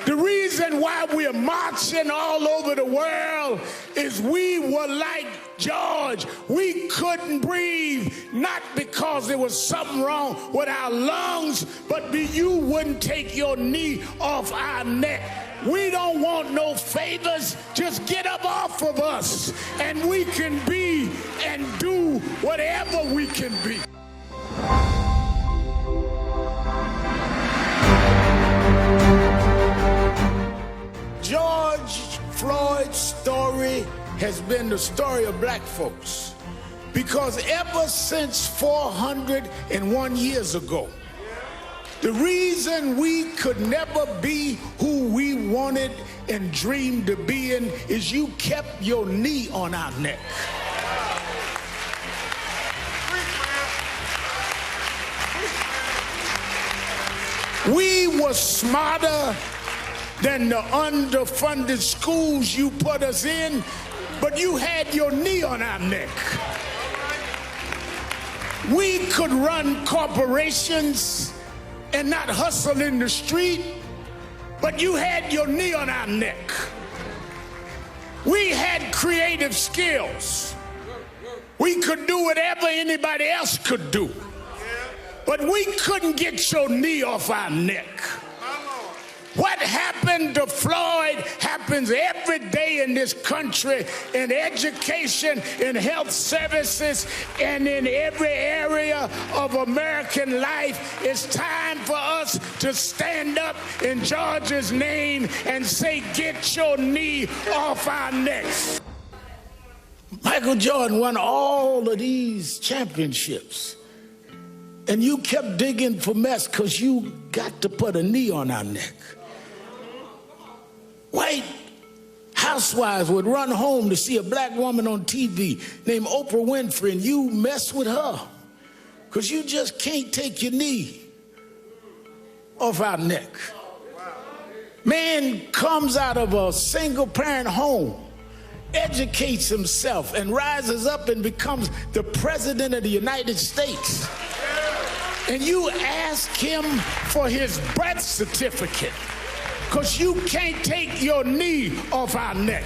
The reason why we're marching all over the world is we were like George. We couldn't breathe, not because there was something wrong with our lungs, but you wouldn't take your knee off our neck. We don't want no favors. Just get up off of us, and we can be and do whatever we can be. George Floyd's story has been the story of black folks, because ever since 401 years ago, the reason we could never be who we wanted and dreamed to be in is you kept your knee on our neck. We were smarter than the underfunded schools you put us in, but you had your knee on our neck. We could run corporations and not hustle in the street, but you had your knee on our neck. We had creative skills. We could do whatever anybody else could do, but we couldn't get your knee off our neck. What happened to Floyd happens every day in this country, in education, in health services, and in every area of American life. It's time for us to stand up in George's name and say, get your knee off our necks. Michael Jordan won all of these championships, and you kept digging for mess because you got to put a knee on our neck. White housewives would run home to see a black woman on TV named Oprah Winfrey, and you mess with her because you just can't take your knee off our neck. Man comes out of a single-parent home, educates himself, and rises up and becomes the president of the United States. And you ask him for his birth certificate, because you can't take your knee off our neck.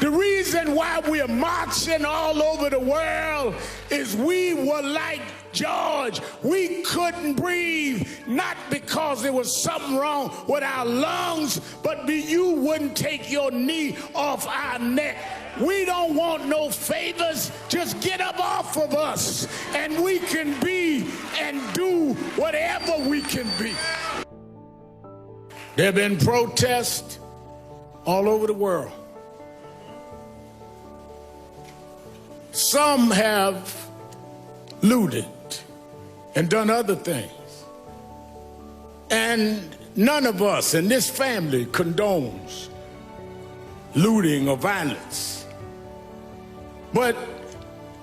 The reason why we're marching all over the world is we were like George. We couldn't breathe, not because there was something wrong with our lungs, but you wouldn't take your knee off our neck. We don't want no favors. Just get up off of us, and we can be and do whatever we can be. There have been protests all over the world. Some have looted and done other things. And none of us in this family condones looting or violence. But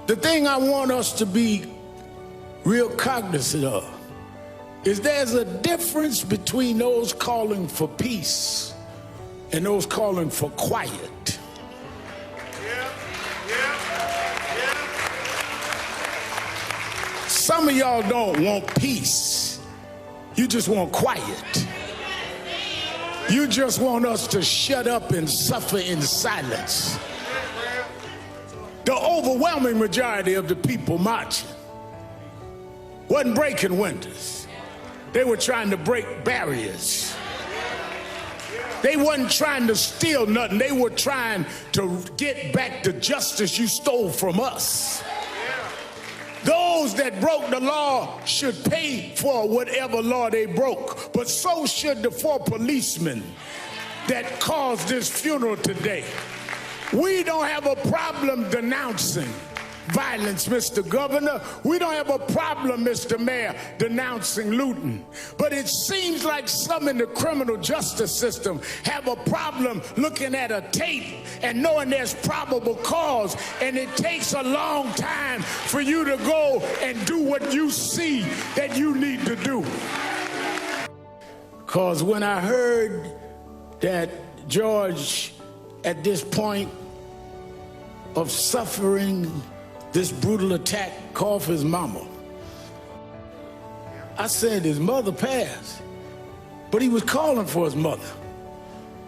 the thing I want us to be real cognizant of is there's a difference between those calling for peace and those calling for quiet. Some of y'all don't want peace. You just want quiet. You just want us to shut up and suffer in silence. The overwhelming majority of the people marching wasn't breaking windows. They were trying to break barriers. They wasn't trying to steal nothing. They were trying to get back the justice you stole from us. Those that broke the law should pay for whatever law they broke, but so should the 4 policemen that caused this funeral today. We don't have a problem denouncing violence, Mr. Governor. We don't have a problem, Mr. Mayor, denouncing looting. But it seems like some in the criminal justice system have a problem looking at a tape and knowing there's probable cause, and it takes a long time for you to go and do what you see that you need to do. Because when I heard that George, at this point of suffering this brutal attack, called for his mama, I said, his mother passed. But he was calling for his mother.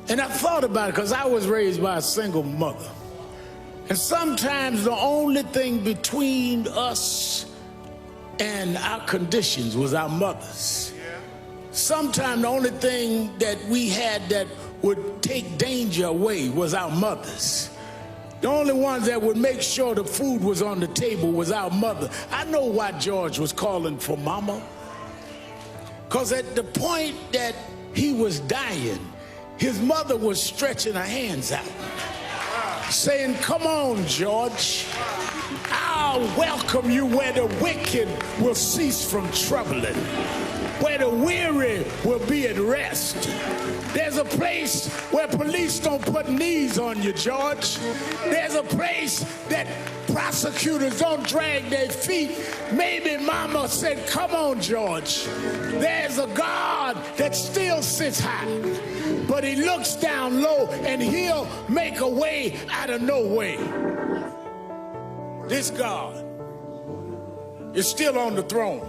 And I thought about it because I was raised by a single mother. And sometimes the only thing between us and our conditions was our mothers. Sometimes the only thing that we had that would take danger away was our mothers. The only ones that would make sure the food was on the table was our mother. I know why George was calling for mama. Because at the point that he was dying, his mother was stretching her hands out, saying, "Come on, George. I'll welcome you where the wicked will cease from troubling, where the weary will be at rest. There's a place where police don't put knees on you, George. There's a place that prosecutors don't drag their feet." Maybe mama said, "Come on, George. There's a God that still sits high, but he looks down low and he'll make a way out of no way." This God is still on the throne.